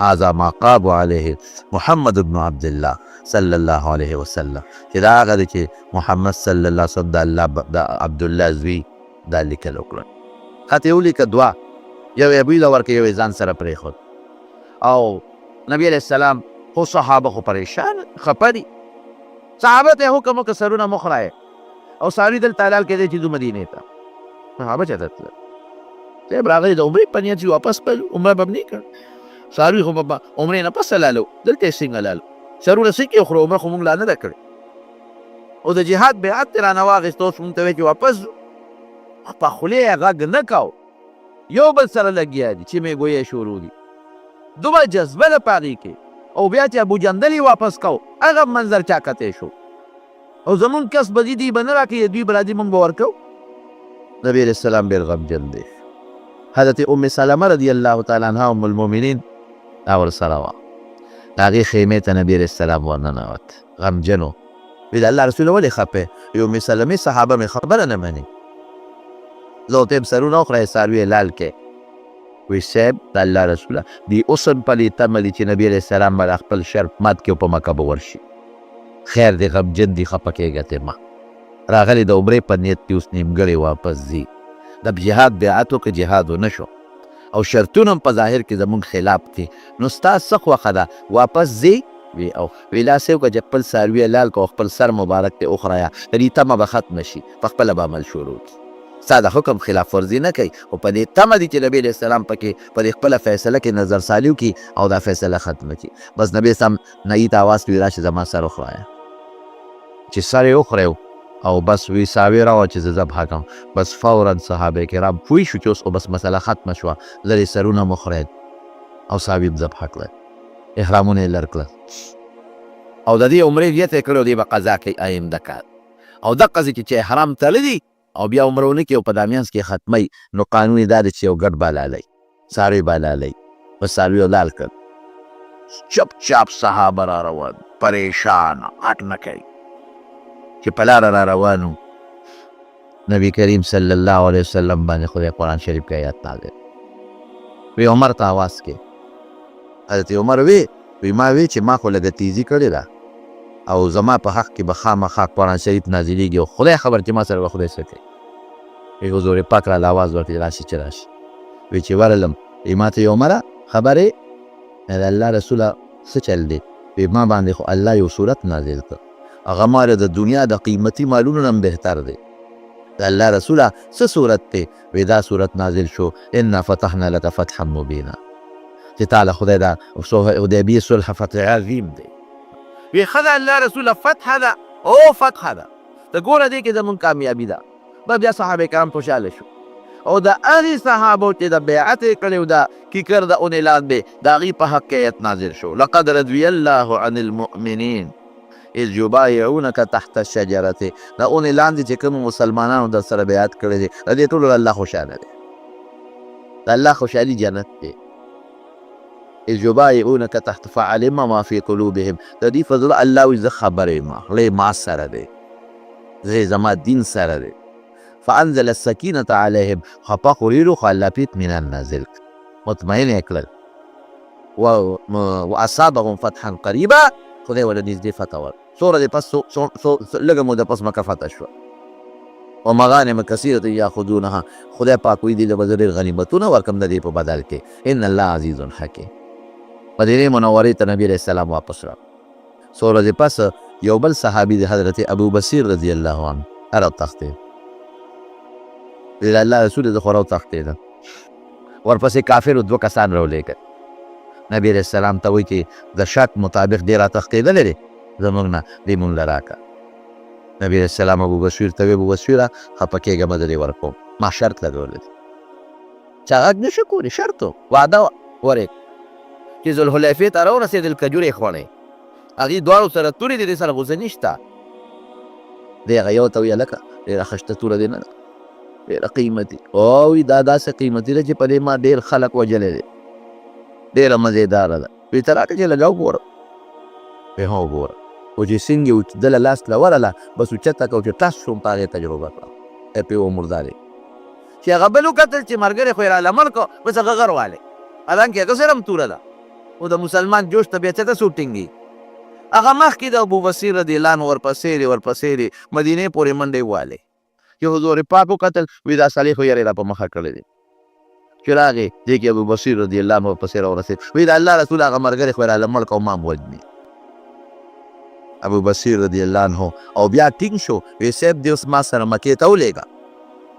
S1: هذا ما قاب علیه محمد بن عبدالله صلی الله علیه وسلم، چې دا هغه دی چې محمد صلی الله علیه وسلم د الله د عبدالله زوی دا لیکل وکړه. خط یې ولیکه دوه، یو یې بوی له ورکړه، یو یې ځان سره پرېښود. او نبی علیه السلام خو صحابه خو پریشان خفه دي، صحابه ته یې حکم وکړه سرونه مه خورایه، او څاروي دلته حلال کېدی چې ځو مدینې ته. صحابه چېرته تلل؟ صاحب راغلي د عمرې په نیت چې واپس کړل، عمره به هم نه یې کړ، څاروي خو به عمرې نه پس حلالو، دلته یې څنګه حلالو؟ سرونه څنګه وخورو؟ عمره خو مونږ لا نه ده کړې. او د جهاد بیعت یې رانه واخېست، اوس مونږ ته وایي چې واپس ځو. په خولې یې غږ نه کو، یو بل سره لګیا دي چې مې ګویې شروع دي، دومره جذبه ده په هغې کې. او بیا چې ابو جندل یې واپس کو، هغه منظر چا کتی شو. او زمونږ کس به دوی به نه راکوي، دوی به راځي مونږ به ورکو. نبي علیه السلام ډېر غمجن دی. حضرت ام سلمه رضی الله تعالی عنها ام المؤمنین دا ورسره وه، د هغې خیمې ته نبي علیه السلام ورننوت، غمجن و. وی د الله رسول ولې خفه یې؟ ام سلمې صحابه مې خبره نه مني، زه ورته یم سرونه وخوره، څاروي یې لال کې. وی صاحب د الله رسوله دی اوس هم په دې تمه دي چې نبي علیه السلام به خپل شرط مات کړي او په مکه به ورشي. خیر دی غمجن دي، خفه کېږه ته مه. راغلی د عمرې په نیت کې اوس نیمګړی واپس ځي. د جهاد بیعت وکړه، جهاد ونه شو، او شرطونه هم په ظاهر کې زمونږ خلاف دي. نو ستا څه خوښه ده واپس ځې؟ وی او وی لاسې وکړه چې خپل څاروي یې لال کړه او خپل سر مبارک ته وخورایه، د دې تمه به ختمه شي، په خپله به عمل شروع کړي. ستا د حکم خلاف ورزي نه کوي، خو په دې تمه دي چې نبي علیه السلام پکې په دې خپله فیصله کې نظر سالي وکړي او دا فیصله ختمه کړي. بس نبي سم نعي ته اواز کړي راشه زما سر وخورایه. چې سر یې وخوری او بس وی ساوی راوه چې زه ذبحه کړم. بس فورا صحابه کرام پوه شو چې اوس خو بس مسله ختمه شوه، لرې سرونه مو خورئ او ساوي هم ذبحه کړل، احرامونه یې لر کړل، او د دې عمرې نیت یې کړی، دی به قضا کوي آینده کال. او دقه ځای کې چې احرام تړلی دی او بیا عمره ونه کړي او په دا میانځ کې ختموي، نو قانون یې دا دی چې یو ګډ به حلالوي، څاروي به حلالوي. بس څاروي یې لال کړل، چپ چاپ صحابه را روان، پریشان، هټ نه کوي چې په لاره را روانو. نبی کریم صلی الله علیه وسلم باندې خدای قرآن شریف کې آیات نازل. وی عمر ته آواز کې، حضرت عمر وی ما وی چې ما خو لږه تیزي کړې ده او زما په حق کې به خامخا قرآن شریف نازلېږي او خدای خبر چې ما سره به خدای څه کوي. وی حضور پاک راله آواز ورکړي راشي چې راشي. وی چې ورغلم وی ما ته عمره خبرې د الله رسوله څه چل دی؟ وی ما باندې خو الله یو صورت نازل کړ، هغه ماله د دنیا د قیمتي مالونو نه بهتر دی. د الله رسوله څه صورت دی؟ وی دا صورت نازل شو انا فتحنا لك فتحا مبینا، چې تعالی خدای دا حدیبیې صلح فتح عظیم دی. وی ښه د الله رسوله فتح ده او فتح ده، ته ګوره دې کې زمونږ کامیابي ده. بیا صحابه کرام خوشحاله شو، او د هغې صحابو چې د بیعت یې کړی و د کیکر د اونې لاندې د هغې په حق کې آیت نازل شو، لقد رضي الله عن المؤمنین اذ یبایعونک تحت الشجرة. د اونې لاندې چې کوم مسلمانانو در سره بیعت کړی دی، د دې ټولو الله خوشحاله دی، د الله خوشحالي جنت دی. اذ یبایعونک تحت فعلم ما فی قلوبهم، د دې فضل الله وایي زه خبر یم، خدای ما سره دی، زه زما دین سره دی. فانزل السکینة علیهم، خپه خو ډېر خو الله پې اطمینان نازل کړ، مطمئن یې کړل. واصابهم فتحا قریبا، خدای ورله نږدې فتح ورکړه. څومره دی پس لږه موده پس مکه فتح شوه. ومغانم کثیرة یاخذونها، خدای پاک وایي دې له به زه ډېر غنیمتونه ورکړم د دې په بدل کې. ان الله عزیز حکیم. مدینې منورې ته نبي علیه السلام واپس راغی. څو ورځې پس یو بل صحابي د حضرت ابو بصیر رضی الله عنه هغه وتښتېد. د الله رسول زه خو راوتښتېدم. ورپسې کافرو دوه کسان راولېږل. نبي علیه السلام ته وایي چې د شک مطابق دې راتښتېدلی دی، زموږ نه دې مونږ له راکړه. نبی علیہ السلام ابو بصیر ته وی ابو بصیره خفه کېږه مه درې ورکوم ما شرط لګولی چې غږ نشي کولی شرط و وعده وه ورې چې ذوالحلیفې ته راورسېدل کجورې خوړې هغې دواړو سره تورې دي دې سره غوزه نشته دی هغه یو ته ویې لکه ډېره ښشته توره دې نه ده ډېره قیمتي او وي دا داسې قیمتي ده چې په دې ما ډېر خلک وجلی دی ډېره مزېداره ده وی ته راکړه چې لږه وګوره وی هو وګوره خو چې څنګه یې اوچدله لاس له ورله بس اوچته کړه چې ټس شوم په هغې تجربه کړه پې ومردارې چې هغه بل وکتل چې ملګری خو یې راله مړ کړه بس هغه غر والی حالانکې هغه سره هم توره ده خو د مسلمان جوش ته بیا څه ته څوک ټینګي هغه مخکې د ابو بصیر رضی الله عنه ورپسې مدینې پورې منډې والې چې حضور پاک وکتل وی دا سړی خو یې را په مخه کړی دی چې راغې دې کې ابو بصیر رضی الله عنه ورپسې راورسېد وی د الله رسول هغه ملګری خو یې راله مړ کړه او ما هم وژني ابو بصیر رضی الله عنه او بیا ټینګ شو وی صاحب دې اوس ما سره مکې ته ولېږه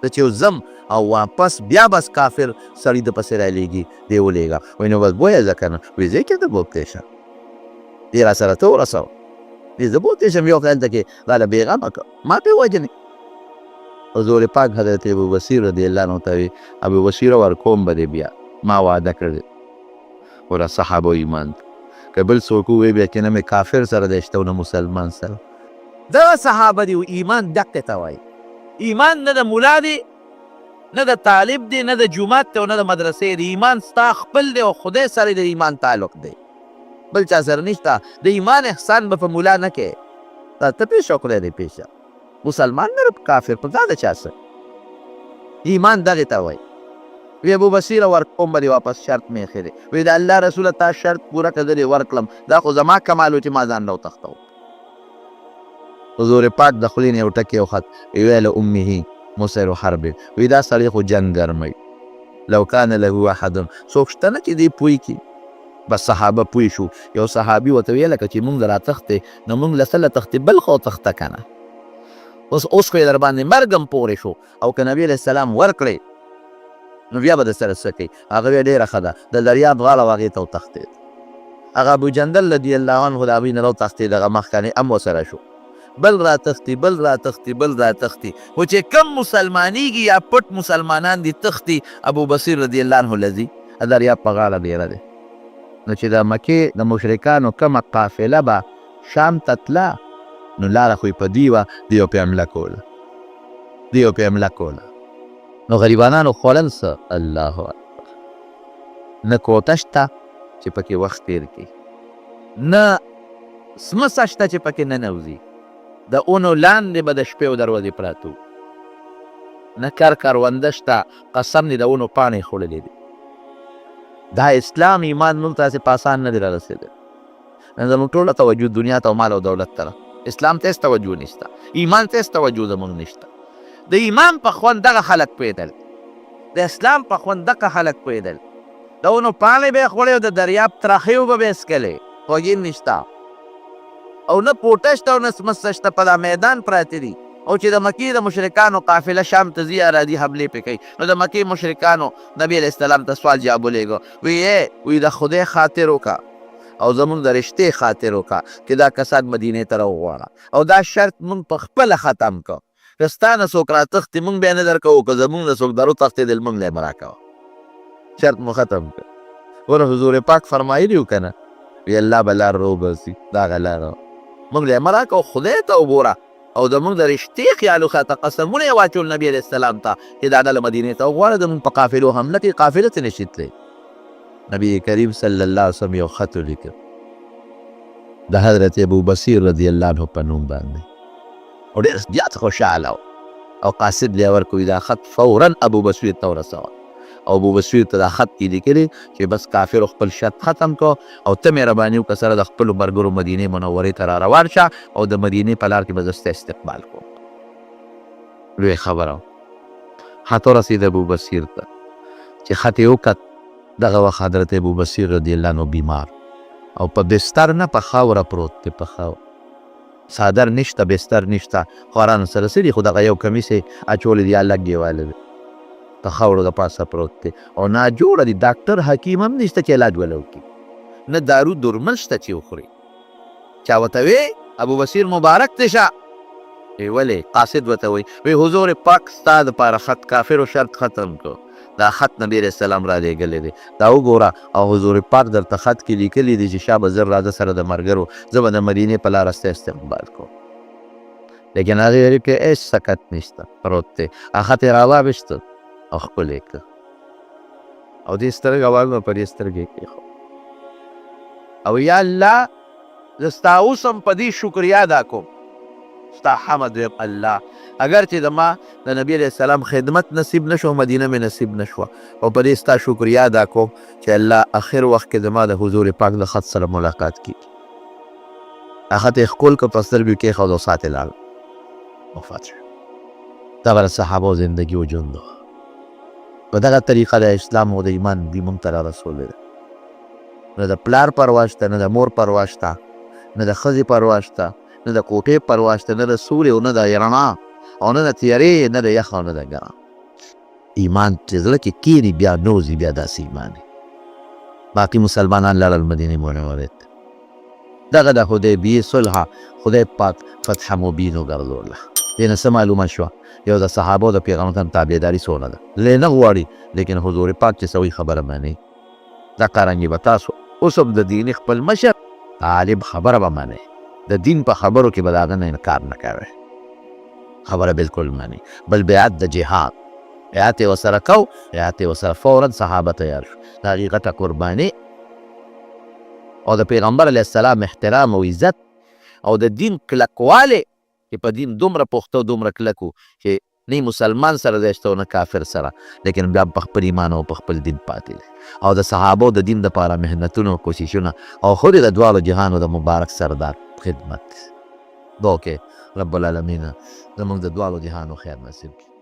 S1: ته چې ځم او واپس بیا بس کافر سړي د پسې رالیږي دې ولېږه وایي نو بس بویه ځه که نه وایي ځای کې ته بوتلی شه دې را سره ته ورسوه وایي زه بوتلی شم یو خیال ته کې راله بېغمه کړه ما پې وژنې حضور پاک حضرت ابو بصیر رضی الله عنه ته وایي ابو بصیره ورکوم به دې بیا ما وعده کړې ګوره صحابه ایمان که بل څوک ووایي بیا چې نه مې کافر سره دی شته او نه مسلمان سره دغه صحابه دي ایمان دقې ته وایي ایمان نه د ملا دی نه د طالب دی نه د جومات دی او نه د مدرسې دی ایمان ستا خپل دی او خدای سره د ایمان تعلق دی بل چا سره نشته د ایمان احسان به په ملا نه کې تا ته پېښه خدای دې پېښه مسلمان نه کافر په تا د چا سره ایمان دغې ته وایي وی ابو بصیره ورکوم به دې واپس شرط مې ایښی دی وی د الله رسوله تا شرط پوره کړه زه دې ورکړم دا خو زما کمال و چې ما ځان راوتښتوم حضور پاک د خولې نه یو ټکی وخت ویل امه مسر حرب وی دا سړی خو جنګ ګرمی لو کان له احد څوک شته نه چې دې پوه کړي بس صحابه پوه شو یو صحابي ورته ویل که چې مونږ راتښتې نو مونږ له څه له تښتې بل خو تښته که نه اوس خو یې در باندې مرګ هم پورې شو او که نبي علیه السلام ورکړې نو بیا به د سره څه کوي هغه بیا ډېره ښه ده د دریاب غاړه و هغې ته وتښتېد هغه ابوجندل رضي الله عنه د هغوی نه راوتښتېد هغه مخکنې هم ورسره شو بل را تختی خو چې کم مسلمانیږي یا پټ مسلمانان دي تختی ابو بصیر رضی الله عنه لذي دریاب په غاړه ډېره دی نو چې د مکې د مشرکانو کمه قافله به شام ته تله نو لاره خو یې په دې وه دیو پې حمله کوله نو غریبانانو خوړل څه الله اکبر نه کوټه شته چې پکې وخت تېر کړي نه سمڅه شته چې پکې ننوځي د اونو لاندې به د شپې او دروازې پراته نه کرونده شته قسم دې د اونو پاڼې خوړلې دي دا اسلام ایمان موږ ته هسې په اسان نه دی رارسېدلی زموږ ټوله توجه دنیا ته او مال او دولت ته اسلام ته هېڅ توجه نشته ایمان ته هېڅ توجه زموږ نشته د ایمان په خوند دغه خلک پوهېدل د اسلام په خوند دغه خلک پوهېدل د اونو پاڼې به یې خوړې او د دریاب ترخې اوبه به یې څکلې خوږې نشته او نه پوټه شته او نه سمڅه شته په دا میدان پراته دي او چې د مکې د مشرکانو قافله شام ته ځي ارادي حملې پې کوي نو د مکې مشرکانو نبي علیه السلام ته سوال جواب ولېږه وی د خدای خاطر وکړه او زمونږ د رشتې خاطر وکړه چې دا کسان مدینې ته راوغواړه او دا شرط مونږ په خپله ختم کړه که ستا نه څوک راتښتي مونږ بیا نه درکوو که زمونږ نه څوک در وتښتېدل مونږ له یې مه راکوه شرط مو ختم کړه ګوره حضور پاک فرمایلي و که نه وی الله به لار راوباسي دغه لاره مونږ له یې مه راکوه خدای ته وګوره او زمونږ د رشتې خیال وښه ته قسمونه یې واچول نبي علیه السلام ته چې دا ډله مدینې ته وغواړه زمونږ په قافلو حمله کوي قافله ته نشي تللی نبي کریم صلی الله علیه وسلم یو خط ولیکه د حضرت ابو بصیر رضی الله عنه په نوم باندې او ډېر زیات خوشحاله او قاصد له ورکوي دا خط فورا ابو بصیر ته ورسوه او ابو بصیر ته دا خط کې لیکلي چې بس کافر خپل شرط ختم کو او ته مهرباني وکړه سره د خپلو ملګرو مدینې منورې ته را روان شه او د مدینې په لار کې به زه ستا استقبال کوم لوی خبره خط ورسېد ابو بصیر ته چې خط یې وکت دغه وخت حضرت ابو بصیر رضی الله عنه بیمار او په بستر نه په خاوره پروت دی په خاوره څادر نشته بستر نشته خوارانو سره څه دي خو دغه یو کمیس یې اچولی دی یا لږ دیواله دی په خاورو د پاسه پروت دی او ناجوړه دی ډاکټر حکیم هم نشته چې علاج وله وکړي نه دارو درمل شته چې وخوري چا ورته وی ابو بصیر مبارک دی شه ولې قاصد ورته وایي حضور پاک ستا دپاره خط کافرو شرط ختم کړو دا خط نبی علیه السلام را لېږلی دی دا وګوره او حضور پاک درته خط کې لیکلی دی چې شابه زر راځه سره د ملګرو زه به د مدینې په لاره ستا استقبال کوم لیکن هغې ویلي کې هېڅ سکت نشته پروت دی هغه خط یې راواویسته او ښکل یې کړه او دې سترګه واړوه په دې سترګې یې کېښود او یا الله زه ستا اوس هم په دې شکریا ادا کوم ستا حمد ویم الله اگر چې د ما د نبی علیه السلام خدمت نصیب نشو مدینه مې نصیب نشوه او په دې ستا شکریا ادا کوم چې الله اخر وخت کې زما د حضور پاک د خط سره ملاقات کېږي هغه خط یې ښکل کړ په سترګو یې کېښود او ساتې لاړ وفات شو دا به د صحابو زندگی و ژوند و په دغه طریقه د اسلام او د ایمان دی موږ ته را رسولی دی نه د پلار پروا شته نه د مور پروا شته نه د ښځې پروا شته نه د کوټې پروا شته نه د سولې او نه د رڼا او نه د تیارې نه د یخ او نه د ګرم ایمان چې زړه کې کېني بیا نوځي بیا داسې ایمان باقي مسلمانان لاړل مدینې منورې ته دغه د حدیبیې صلح خدای پاک فتح مبین وګرځوله دې نه څه معلومه شوه یو د صحابو د پیغمبر تابعداري څونه ده لی نه غواړي لیکن حضور پاک چې سوی خبره مني دا قرنګې به تاسو اوس هم د دیني خپل مشر عالم خبره به منئ د دین په خبرو کې به د هغه نه انکار نه کوئ خبره بلکل مني بل بیعت د جهاد بیعت یې ورسره کو بیعت یې ورسره فورا صحابه تیار شو د هغې غټه قرباني او د پیغمبر علیه السلام احترام او عزت او د دین کلکوالی چې په دین دومره پخته دومره کلک و چې نه مسلمان سره دی شته او نه کافر سره لیکن بیا په خپل ایمان او په خپل دین پاتې دی او د صحابو د دین دپاره محنتونه او کوششونه او خود یې د دواړو جهانو د مبارک سردار خدمت دعا وکړئ رب العالمین زموږ د دواړو جهانو خیر نصیب کړي